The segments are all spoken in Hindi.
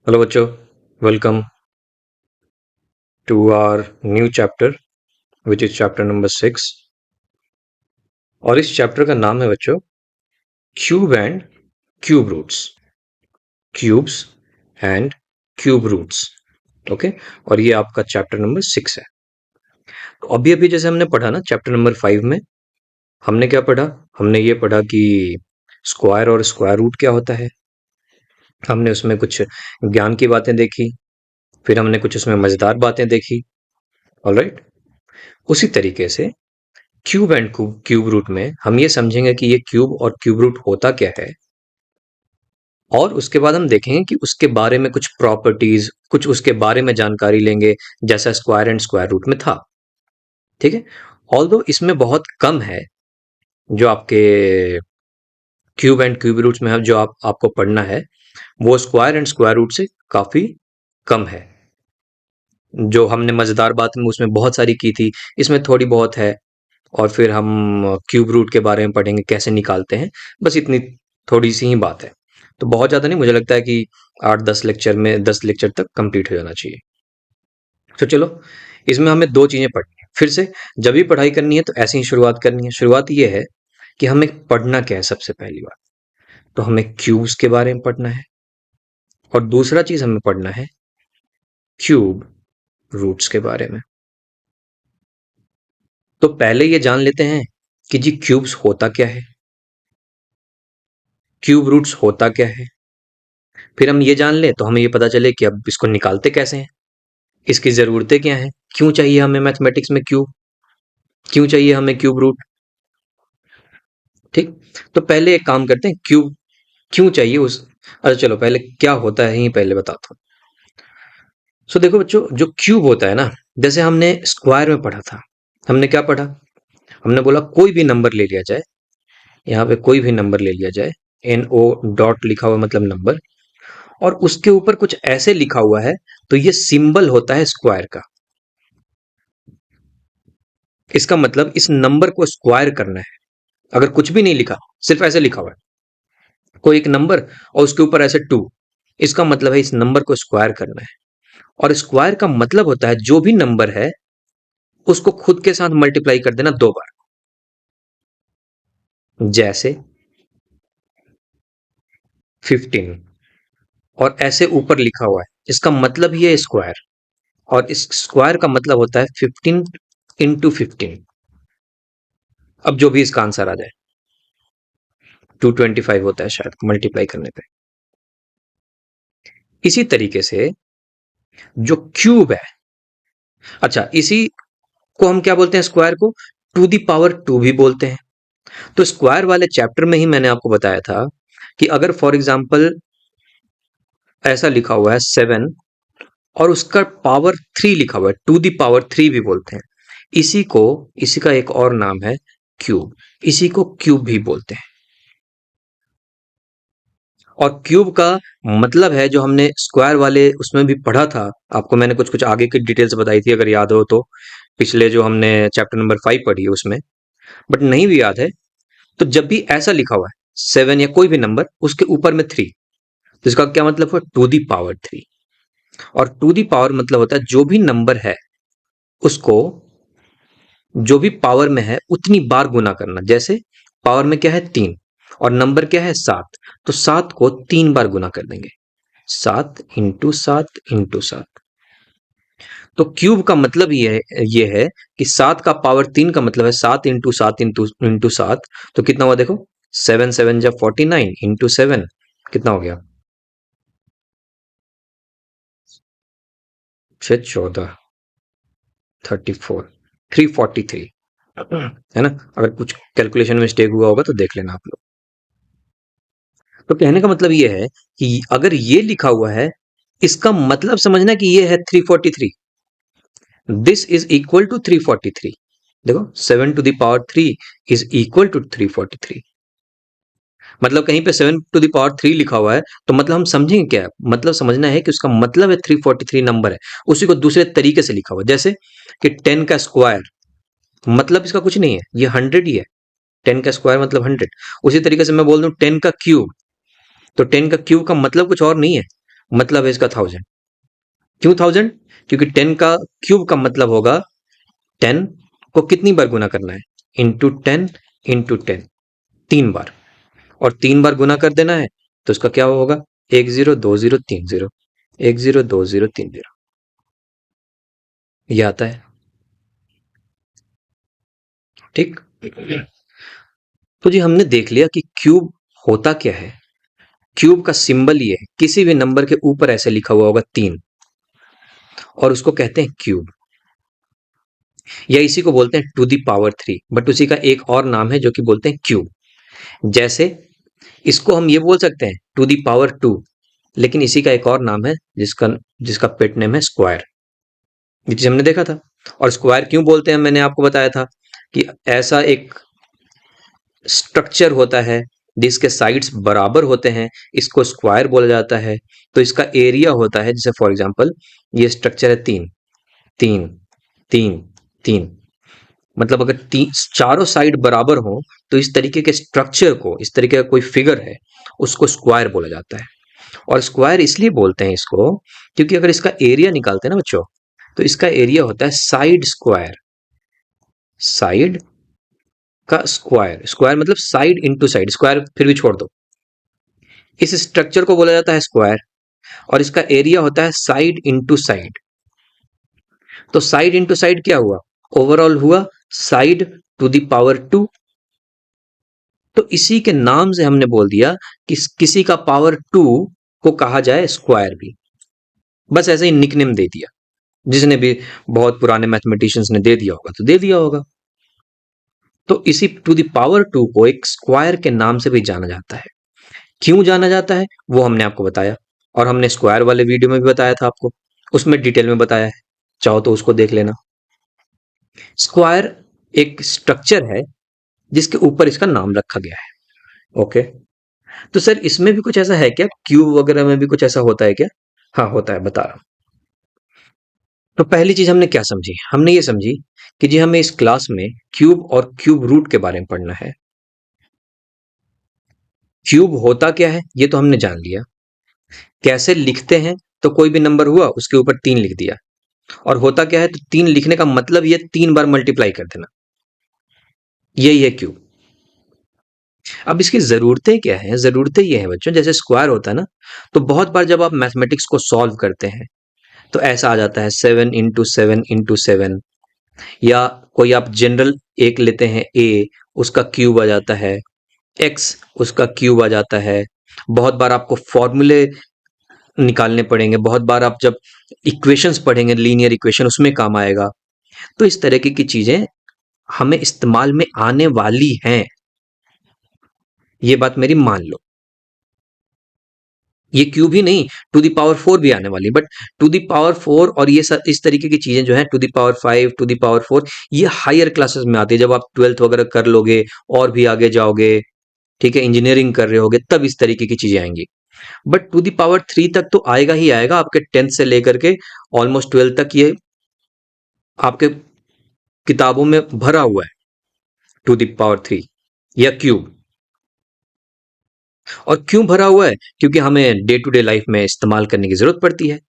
हेलो बच्चों, welcome to our new chapter which is chapter number 6। और इस चैप्टर का नाम है बच्चों cube and cube roots. Cubes and cube roots. Okay, और ये आपका चैप्टर नंबर 6 है। तो अभी अभी जैसे हमने पढ़ा ना, चैप्टर नंबर 5 में हमने क्या पढ़ा? हमने ये पढ़ा कि स्क्वायर और स्क्वायर रूट क्या होता है। हमने उसमें कुछ ज्ञान की बातें देखी, फिर हमने कुछ उसमें मजेदार बातें देखी। ऑलराइट, उसी तरीके से क्यूब एंड क्यूब रूट में हम ये समझेंगे कि ये क्यूब और क्यूब रूट होता क्या है, और उसके बाद हम देखेंगे कि उसके बारे में कुछ प्रॉपर्टीज, कुछ उसके बारे में जानकारी लेंगे, जैसा स्क्वायर एंड स्क्वायर रूट में था। ठीक है, ऑल्दो इसमें बहुत कम है जो आपके क्यूब एंड क्यूब रूट्स में है, जो आपको पढ़ना है वो स्क्वायर एंड स्क्वायर रूट से काफी कम है। जो हमने मजेदार बात में उसमें बहुत सारी की थी, इसमें थोड़ी बहुत है। और फिर हम क्यूब रूट के बारे में पढ़ेंगे, कैसे निकालते हैं। बस इतनी थोड़ी सी ही बात है, तो बहुत ज़्यादा नहीं। मुझे लगता है कि 8-10 लेक्चर में 10 लेक्चर तक कंप्लीट हो जाना चाहिए। तो चलो, इसमें हमें दो चीज़ें पढ़नी है। फिर से जब भी पढ़ाई करनी है तो ऐसे ही शुरुआत करनी है। शुरुआत ये है कि हमें पढ़ना क्या है। सबसे पहली बात तो हमें क्यूब्स के बारे में पढ़ना है, और दूसरा चीज़ हमें पढ़ना है क्यूब रूट्स के बारे में। तो पहले ये जान लेते हैं कि जी क्यूब्स होता क्या है, क्यूब रूट्स होता क्या है। फिर हम ये जान लें तो हमें ये पता चले कि अब इसको निकालते कैसे हैं, इसकी ज़रूरतें क्या हैं, क्यों चाहिए हमें मैथमेटिक्स में क्यूब, क्यों चाहिए हमें क्यूब रूट। ठीक, तो पहले एक काम करते हैं, क्यूब क्यों चाहिए उस अच्छा चलो पहले क्या होता है ये पहले बताता हूँ। सो देखो बच्चों, जो क्यूब होता है ना, जैसे हमने स्क्वायर में पढ़ा था, हमने क्या पढ़ा? हमने बोला कोई भी नंबर ले लिया जाए, यहाँ पे कोई भी नंबर ले लिया जाए, NO डॉट लिखा हुआ मतलब नंबर, और उसके ऊपर कुछ ऐसे लिखा हुआ है, तो ये सिंबल होता है स्क्वायर का। इसका मतलब इस नंबर को स्क्वायर करना है। अगर कुछ भी नहीं लिखा, सिर्फ ऐसे लिखा हुआ है कोई एक नंबर और उसके ऊपर ऐसे 2, इसका मतलब है इस नंबर को स्क्वायर करना है। और स्क्वायर का मतलब होता है जो भी नंबर है उसको खुद के साथ मल्टीप्लाई कर देना 2 बार। जैसे 15, और ऐसे ऊपर लिखा हुआ है, इसका मतलब ही है स्क्वायर। और इस स्क्वायर का मतलब होता है 15 इंटू 15। अब जो भी इसका आंसर आ जाए, 225 होता है शायद मल्टीप्लाई करने पे। इसी तरीके से जो क्यूब है, अच्छा इसी को हम क्या बोलते हैं? स्क्वायर को टू दी पावर 2 भी बोलते हैं। तो स्क्वायर वाले चैप्टर में ही मैंने आपको बताया था कि अगर फॉर एग्जांपल ऐसा लिखा हुआ है 7 और उसका पावर 3 लिखा हुआ है, टू दी पावर 3 भी बोलते हैं। इसी का एक और नाम है क्यूब। इसी को क्यूब भी बोलते हैं। और क्यूब का मतलब है, जो हमने स्क्वायर वाले उसमें भी पढ़ा था, आपको मैंने कुछ कुछ आगे की डिटेल्स बताई थी अगर याद हो तो, पिछले जो हमने चैप्टर नंबर 5 पढ़ी है उसमें। बट नहीं भी याद है तो जब भी ऐसा लिखा हुआ है 7 या कोई भी नंबर उसके ऊपर में 3, तो इसका क्या मतलब है? To the power 3। और टू दी पावर मतलब होता है जो भी नंबर है उसको, जो भी पावर में है उतनी बार गुना करना। जैसे पावर में क्या है? 3, और नंबर क्या है? 7, तो 7 को 3 बार गुना कर देंगे, 7 इंटू 7 इंटू 7। तो क्यूब का मतलब ये है कि 7 का पावर 3 का मतलब है 7 इंटू 7 इंटू 7। तो कितना हुआ देखो, 7 7 जब 49 इंटू 7 कितना हो गया? 6 14 34 343, है ना? अगर कुछ कैलकुलेशन में मिस्टेक हुआ होगा तो देख लेना आप लोग। तो कहने का मतलब ये है कि अगर ये लिखा हुआ है, इसका मतलब समझना कि ये है 343। This is equal to 343। देखो 7 to the power 3 is equal to 343। मतलब कहीं पे 7 टू द पावर 3 लिखा हुआ है तो मतलब हम समझेंगे क्या है? मतलब समझना है कि उसका मतलब है 343 नंबर है। उसी को दूसरे तरीके से लिखा हुआ है, जैसे कि 10 का स्क्वायर, मतलब इसका कुछ नहीं है, ये 100 ही है। 10 का स्क्वायर मतलब 100। उसी तरीके से मैं बोल दूं 10 का क्यूब, तो 10 का क्यूब का मतलब कुछ और नहीं है, मतलब है इसका 1000। क्यों 1000? क्योंकि 10 का क्यूब का मतलब होगा 10 को कितनी बार गुना करना है, इंटू 10 इंटू 10, 3 बार, और 3 बार गुना कर देना है। तो इसका क्या होगा, 102030, 102030, ये आता है। ठीक। तो जी हमने देख लिया कि क्यूब होता क्या है। क्यूब का सिंबल ये है, किसी भी नंबर के ऊपर ऐसे लिखा हुआ होगा 3, और उसको कहते हैं क्यूब, या इसी को बोलते हैं टू दी पावर 3, बट उसी का एक और नाम है जो कि बोलते हैं क्यूब। जैसे इसको हम ये बोल सकते हैं टू दी पावर 2, लेकिन इसी का एक और नाम है जिसका जिसका पेट नेम है स्क्वायर। ये चीज हमने देखा था। और स्क्वायर क्यों बोलते हैं, मैंने आपको बताया था कि ऐसा एक स्ट्रक्चर होता है जिसके साइड्स बराबर होते हैं, इसको स्क्वायर बोला जाता है। तो इसका एरिया होता है, जैसे फॉर एग्जांपल ये स्ट्रक्चर है 3 3 3 3, मतलब अगर तीन चारों साइड बराबर हो तो इस तरीके के स्ट्रक्चर को, इस तरीके का कोई फिगर है, उसको स्क्वायर बोला जाता है। और स्क्वायर इसलिए बोलते हैं इसको क्योंकि अगर इसका एरिया निकालते हैं ना बच्चों, तो इसका एरिया होता है साइड स्क्वायर। साइड का स्क्वायर, स्क्वायर मतलब साइड इंटू साइड, स्क्वायर फिर भी छोड़ दो, इस स्ट्रक्चर को बोला जाता है स्क्वायर। और इसका एरिया होता है साइड इंटू साइड। तो साइड इंटू साइड क्या हुआ, ओवरऑल हुआ साइड टू द पावर 2। तो इसी के नाम से हमने बोल दिया कि किसी का पावर 2 को कहा जाए स्क्वायर भी। बस ऐसे ही निकनेम दे दिया, जिसने भी बहुत पुराने मैथमेटिशियंस ने दे दिया होगा तो दे दिया होगा। तो इसी टू द पावर 2 को एक स्क्वायर के नाम से भी जाना जाता है। क्यों जाना जाता है वो हमने आपको बताया, और हमने स्क्वायर वाले वीडियो में भी बताया था आपको, उसमें डिटेल में बताया है, चाहो तो उसको देख लेना। स्क्वायर एक स्ट्रक्चर है जिसके ऊपर इसका नाम रखा गया है। ओके। तो सर इसमें भी कुछ ऐसा है क्या, क्यूब वगैरह में भी कुछ ऐसा होता है क्या? हाँ होता है, बता रहा हूं। तो पहली चीज हमने क्या समझी, हमने ये समझी कि जी हमें इस क्लास में क्यूब और क्यूब रूट के बारे में पढ़ना है। क्यूब होता क्या है ये तो हमने जान लिया। कैसे लिखते हैं, तो कोई भी नंबर हुआ उसके ऊपर 3 लिख दिया। और होता क्या है, तो 3 लिखने का मतलब ये 3 बार मल्टीप्लाई कर देना, यही है क्यूब। अब इसकी ज़रूरतें क्या हैं? ज़रूरतें ये हैं बच्चों, जैसे स्क्वायर होता है ना, तो बहुत बार जब आप मैथमेटिक्स को सॉल्व करते हैं तो ऐसा आ जाता है 7 इंटू 7 इंटू 7, या कोई आप जनरल एक लेते हैं ए, उसका क्यूब आ जाता है, एक्स उसका क्यूब आ जाता है। बहुत बार आपको फॉर्मूले निकालने पड़ेंगे, बहुत बार आप जब इक्वेशंस पढ़ेंगे, लीनियर इक्वेशन, उसमें काम आएगा। तो इस तरीके की चीजें हमें इस्तेमाल में आने वाली हैं, ये बात मेरी मान लो। ये क्यूब ही नहीं, टू दी पावर 4 भी आने वाली, बट टू दी पावर 4 और ये इस तरीके की चीजें जो हैं, to the power 5, to the power 4, ये हायर क्लासेस में आती है, जब आप 12th वगैरह कर लोगे और भी आगे जाओगे, ठीक है, इंजीनियरिंग कर रहे होगे, तब इस तरीके की चीजें आएंगी। बट टू दी पावर 3 तक तो आएगा ही आएगा, आपके 10th से लेकर के ऑलमोस्ट 12th तक ये आपके किताबों में भरा हुआ है, टू दी पावर 3 या क्यूब। और क्यों भरा हुआ है, क्योंकि हमें डे टू डे लाइफ में इस्तेमाल करने की जरूरत पड़ती है।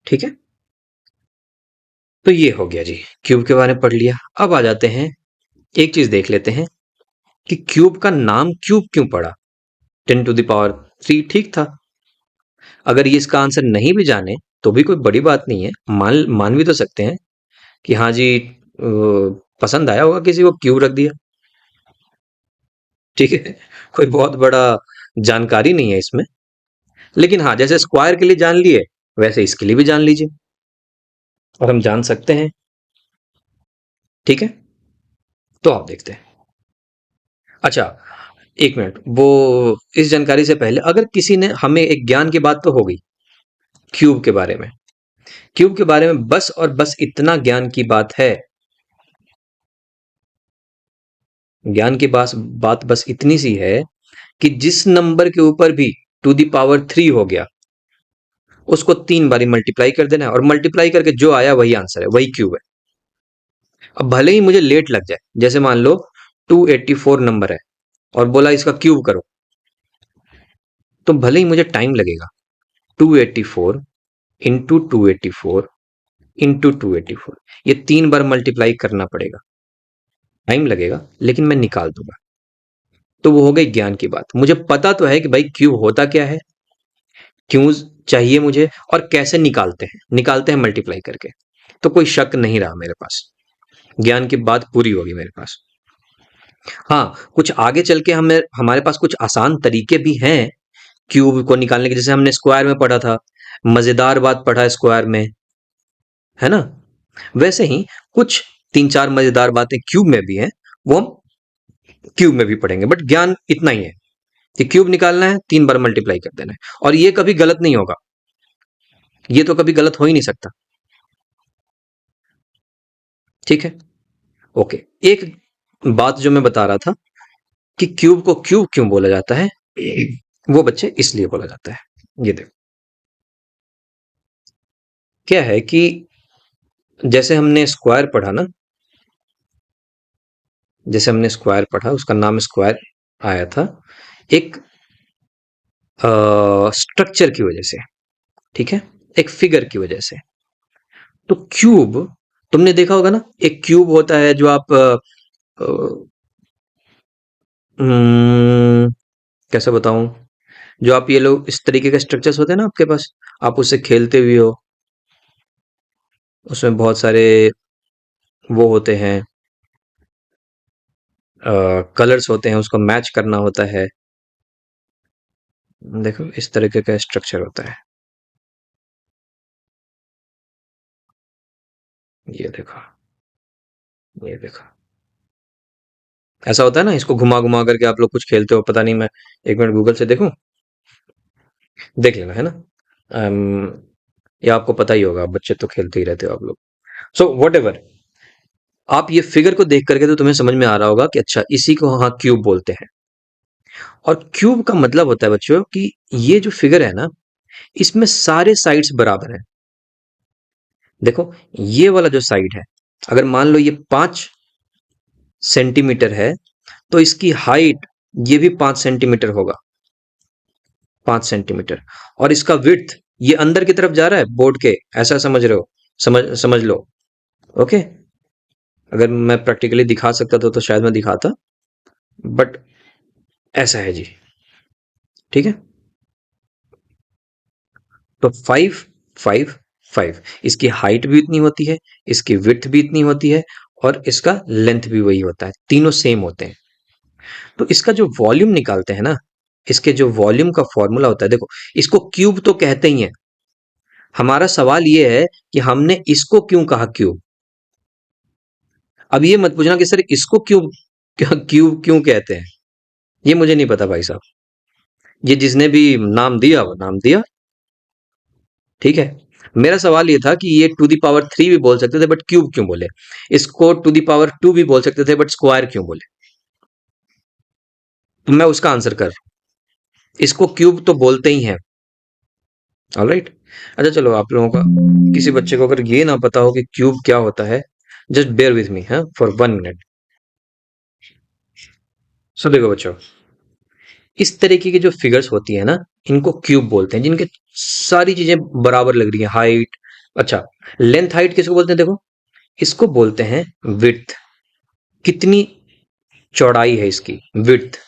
ठीक है, तो ये हो गया जी, क्यूब के बारे में पढ़ लिया। अब आ जाते हैं, एक चीज देख लेते हैं कि क्यूब का नाम क्यूब क्यों पड़ा। 10⁻³ ठीक था। अगर ये इसका आंसर नहीं भी जाने तो भी कोई बड़ी बात नहीं है, मान भी तो सकते हैं कि हाँ जी पसंद आया होगा किसी को, क्यूब रख दिया। ठीक है, कोई बहुत बड़ा जानकारी नहीं है इसमें। लेकिन हाँ, जैसे स्क्वायर के लिए जान लिए वैसे इसके लिए भी जान लीजिए, और हम जान सकते हैं। ठीक है, तो आप देखते हैं। अच्छा, एक मिनट, वो इस जानकारी से पहले अगर किसी ने हमें एक ज्ञान की बात तो हो गई क्यूब के बारे में, क्यूब के बारे में बस और बस इतना ज्ञान की बात है, ज्ञान की बात बस इतनी सी है कि जिस नंबर के ऊपर भी टू दी पावर 3 हो गया उसको 3 बारी मल्टीप्लाई कर देना है, और मल्टीप्लाई करके जो आया वही आंसर है, वही क्यूब है। अब भले ही मुझे लेट लग जाए, जैसे मान लो 284 नंबर है और बोला इसका क्यूब करो, तो भले ही मुझे टाइम लगेगा 284 इंटू 284 इंटू 284, ये 3 बार मल्टीप्लाई करना पड़ेगा, टाइम लगेगा, लेकिन मैं निकाल दूंगा। तो वो हो गई ज्ञान की बात। मुझे पता तो है कि भाई क्यूब होता क्या है, क्यों चाहिए मुझे, और कैसे निकालते हैं मल्टीप्लाई करके। तो कोई शक नहीं रहा मेरे पास, ज्ञान की बात पूरी होगी मेरे पास। हाँ, कुछ आगे चल के हमें हमारे पास कुछ आसान तरीके भी हैं क्यूब को निकालने के, जैसे हमने स्क्वायर में पढ़ा था, मजेदार बात पढ़ा है स्क्वायर में, है ना। वैसे ही कुछ 3-4 मजेदार बातें क्यूब में भी हैं, वो हम क्यूब में भी पढ़ेंगे। बट ज्ञान इतना ही है कि क्यूब निकालना है, 3 बार मल्टीप्लाई कर देना है, और ये कभी गलत नहीं होगा, ये तो कभी गलत हो ही नहीं सकता। ठीक है, ओके। एक बात जो मैं बता रहा था कि क्यूब को क्यूब क्यों बोला जाता है, वो बच्चे इसलिए बोला जाता है। ये देखो क्या है कि जैसे हमने स्क्वायर पढ़ा ना, जैसे हमने स्क्वायर पढ़ा, उसका नाम स्क्वायर आया था एक स्ट्रक्चर की वजह से, ठीक है, एक फिगर की वजह से। तो क्यूब, तुमने देखा होगा ना, एक क्यूब होता है जो आप हम्म, कैसे बताऊं, जो आप ये लोग इस तरीके के स्ट्रक्चर्स होते हैं ना आपके पास, आप उससे खेलते भी हो, उसमें बहुत सारे वो होते हैं, कलर्स होते हैं, उसको मैच करना होता है। देखो इस तरीके का स्ट्रक्चर होता है, ये देखो, ये देखो, ऐसा होता है ना, इसको घुमा घुमा करके आप लोग कुछ खेलते हो, पता नहीं, मैं एक मिनट गूगल से देखूं, देख लेना, है ना। या आपको पता ही होगा, बच्चे तो खेलते ही रहते हो आप लोग। सो वट एवर, आप ये फिगर को देख करके तो तुम्हें समझ में आ रहा होगा कि अच्छा इसी को हाँ क्यूब बोलते हैं। और क्यूब का मतलब होता है बच्चों कि ये जो फिगर है ना, इसमें सारे साइड्स बराबर हैं। देखो ये वाला जो साइड है, अगर मान लो ये 5 सेंटीमीटर है, तो इसकी हाइट ये भी 5 सेंटीमीटर होगा, 5 सेंटीमीटर। और इसका विड्थ ये अंदर की तरफ जा रहा है बोर्ड के, ऐसा समझ रहे हो, समझ समझ लो। ओके, अगर मैं प्रैक्टिकली दिखा सकता था तो शायद मैं दिखाता, बट ऐसा है जी। ठीक है, तो 5 5 5, इसकी हाइट भी इतनी होती है, इसकी विड्थ भी इतनी होती है, और इसका लेंथ भी वही होता है, तीनों सेम होते हैं। तो इसका जो वॉल्यूम निकालते हैं ना, इसके जो वॉल्यूम का फॉर्मूला होता है, देखो इसको क्यूब तो कहते ही हैं। हमारा सवाल ये है कि हमने इसको क्यों कहा क्यूब। अब ये मत पूछना कि सर इसको क्यूब क्यूब क्यों कहते हैं, ये मुझे नहीं पता भाई साहब, ये जिसने भी नाम दिया वो नाम दिया। ठीक है, मेरा सवाल ये था कि ये टू दी पावर 3 भी बोल सकते थे, बट क्यूब क्यों बोले, इसको टू दी पावर 2 भी बोल सकते थे, बट स्क्वायर क्यों बोले। तो मैं उसका आंसर कर रहा हूं, इसको क्यूब तो बोलते ही हैं। ऑलराइट, अच्छा चलो, आप लोगों का किसी बच्चे को अगर ये ना पता हो कि क्यूब क्या होता है, जस्ट बेयर विथ मी है फॉर 1 मिनट। सो देखो बच्चों, इस तरीके की जो फिगर्स होती है ना, इनको क्यूब बोलते हैं, जिनके सारी चीजें बराबर लग रही है, हाइट, अच्छा लेंथ, हाइट किसको बोलते हैं, देखो इसको बोलते हैं विड्थ, कितनी चौड़ाई है इसकी, विड्थ।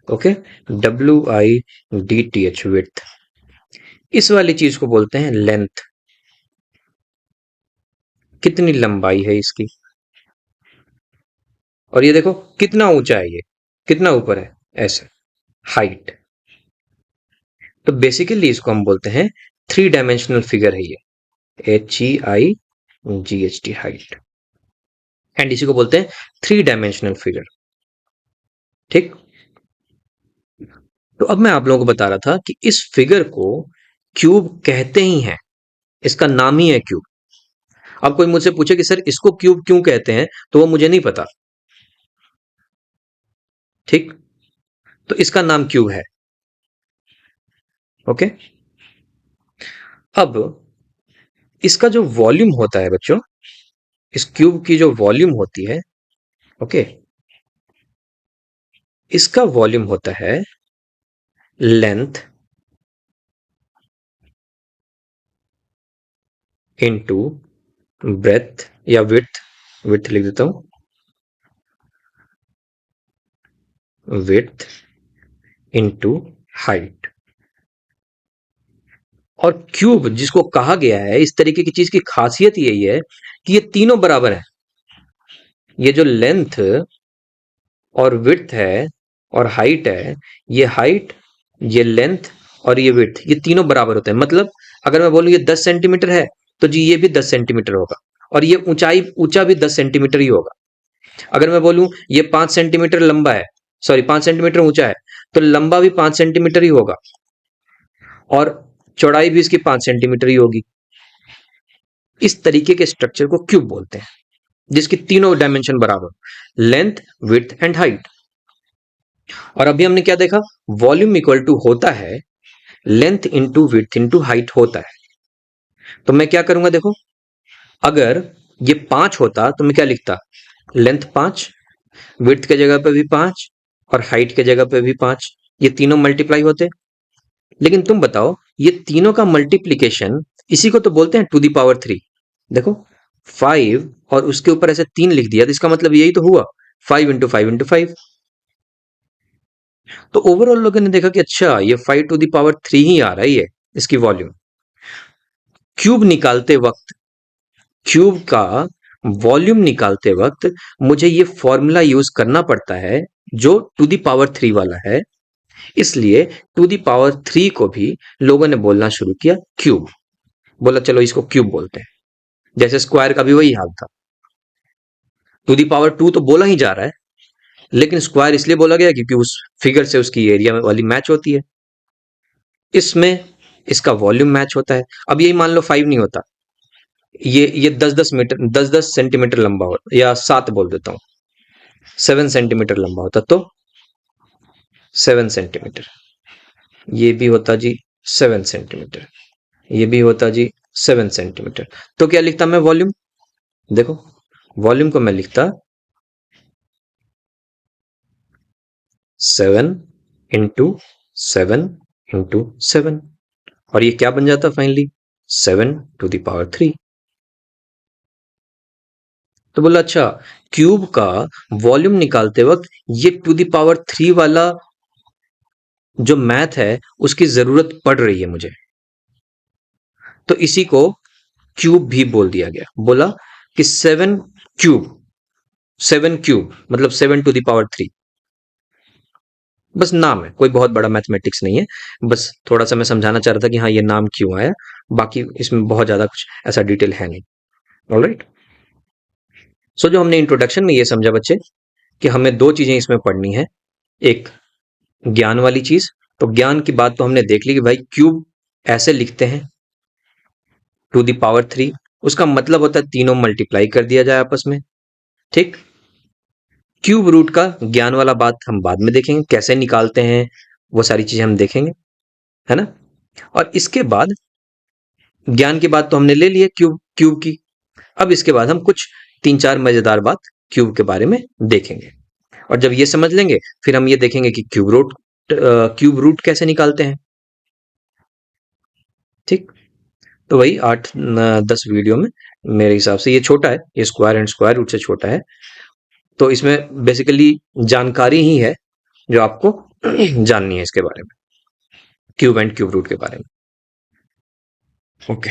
Okay, WIDTH, width. इस वाली चीज को बोलते हैं लेंथ, कितनी लंबाई है इसकी। और ये देखो कितना ऊंचा है, ये कितना ऊपर है, ऐसे, हाइट। तो बेसिकली इसको हम बोलते हैं 3 डायमेंशनल फिगर है ये, HEIGHT, हाइट। एंड इसी को बोलते हैं 3 डायमेंशनल फिगर। ठीक, तो अब मैं आप लोगों को बता रहा था कि इस फिगर को क्यूब कहते ही हैं, इसका नाम ही है क्यूब। अब कोई मुझसे पूछे कि सर इसको क्यूब क्यों कहते हैं, तो वो मुझे नहीं पता। ठीक, तो इसका नाम क्यूब है। ओके, अब इसका जो वॉल्यूम होता है बच्चों, इस क्यूब की जो वॉल्यूम होती है, ओके, इसका वॉल्यूम होता है लेंथ इंटू ब्रेथ या विड्थ लिख देता हूं, विड्थ इंटू हाइट। और क्यूब जिसको कहा गया है, इस तरीके की चीज की खासियत यही है कि ये तीनों बराबर है। ये जो लेंथ और विड्थ है और हाइट है, ये हाइट, ये लेंथ और ये विड्थ, ये तीनों बराबर होते हैं। मतलब अगर मैं बोलूं ये 10 सेंटीमीटर है तो जी ये भी 10 सेंटीमीटर होगा, और ये ऊंचा भी 10 सेंटीमीटर ही होगा। अगर मैं बोलूं ये 5 सेंटीमीटर लंबा है, सॉरी 5 सेंटीमीटर ऊंचा है, तो लंबा भी 5 सेंटीमीटर ही होगा और चौड़ाई भी इसकी 5 सेंटीमीटर ही होगी। इस तरीके के स्ट्रक्चर को क्यूब बोलते हैं, जिसकी तीनों डायमेंशन बराबर, लेंथ, विड्थ एंड हाइट। और अभी हमने क्या देखा, वॉल्यूम इक्वल टू होता है length into width into height होता है। तो मैं क्या करूंगा, देखो अगर ये 5 होता तो मैं क्या लिखता, लेंथ 5, विड्थ के जगह पे भी 5 और हाइट के जगह पे भी 5, ये तीनों मल्टीप्लाई होते। लेकिन तुम बताओ, ये तीनों का मल्टीप्लीकेशन, इसी को तो बोलते हैं टू दी पावर 3। देखो 5 और उसके ऊपर ऐसे 3 लिख दिया, तो इसका मतलब यही तो हुआ 5 इंटू 5 इंटू 5। तो ओवरऑल लोगों ने देखा कि अच्छा ये 5 टू दी पावर 3 ही आ रही है इसकी वॉल्यूम। क्यूब निकालते वक्त, क्यूब का वॉल्यूम निकालते वक्त मुझे ये फॉर्मूला यूज करना पड़ता है जो टू दी पावर 3 वाला है। इसलिए टू दी पावर 3 को भी लोगों ने बोलना शुरू किया क्यूब। बोला चलो इसको क्यूब बोलते हैं। जैसे स्क्वायर का भी वही हाल था, टू दी पावर 2 तो बोला ही जा रहा है, लेकिन स्क्वायर इसलिए बोला गया क्योंकि उस फिगर से उसकी एरिया वाली मैच होती है, इसमें इसका वॉल्यूम मैच होता है। अब यही मान लो 5 नहीं होता, ये 10-10 मीटर 10-10 सेंटीमीटर लंबा होता, या 7 बोल देता हूं, 7 सेंटीमीटर लंबा होता तो 7 सेंटीमीटर, ये भी होता जी 7 सेंटीमीटर, ये भी होता जी 7 सेंटीमीटर। तो क्या लिखता मैं वॉल्यूम, देखो वॉल्यूम को मैं लिखता 7 इंटू 7 इंटू 7, और ये क्या बन जाता फाइनली 7 टू द पावर 3। तो बोला अच्छा, क्यूब का वॉल्यूम निकालते वक्त ये टू द पावर 3 वाला जो मैथ है उसकी जरूरत पड़ रही है मुझे, तो इसी को क्यूब भी बोल दिया गया। बोला कि 7 क्यूब मतलब 7 टू द पावर 3, बस नाम है, कोई बहुत बड़ा मैथमेटिक्स नहीं है, बस थोड़ा सा मैं समझाना चाह रहा था कि हाँ ये नाम क्यों आया, बाकी इसमें बहुत ज्यादा कुछ ऐसा डिटेल है नहीं। ऑलराइट, सो जो हमने इंट्रोडक्शन में ये समझा बच्चे कि हमें दो चीजें इसमें पढ़नी है, एक ज्ञान वाली चीज, तो ज्ञान की बात तो हमने देख ली कि भाई क्यूब ऐसे लिखते हैं टू द पावर 3, उसका मतलब होता है तीनों मल्टीप्लाई कर दिया जाए आपस में। ठीक, क्यूब रूट का ज्ञान वाला बात हम बाद में देखेंगे, कैसे निकालते हैं वो सारी चीजें हम देखेंगे, है ना। और इसके बाद ज्ञान की बात तो हमने ले ली है क्यूब क्यूब की, अब इसके बाद हम कुछ 3-4 मजेदार बात क्यूब के बारे में देखेंगे। और जब ये समझ लेंगे फिर हम ये देखेंगे कि क्यूब रूट कैसे निकालते हैं। ठीक, तो वही 8-10 वीडियो में मेरे हिसाब से, ये छोटा है, ये स्क्वायर एंड स्क्वायर रूट से छोटा है, तो इसमें बेसिकली जानकारी ही है जो आपको जाननी है इसके बारे में, क्यूब एंड क्यूब रूट के बारे में। ओके।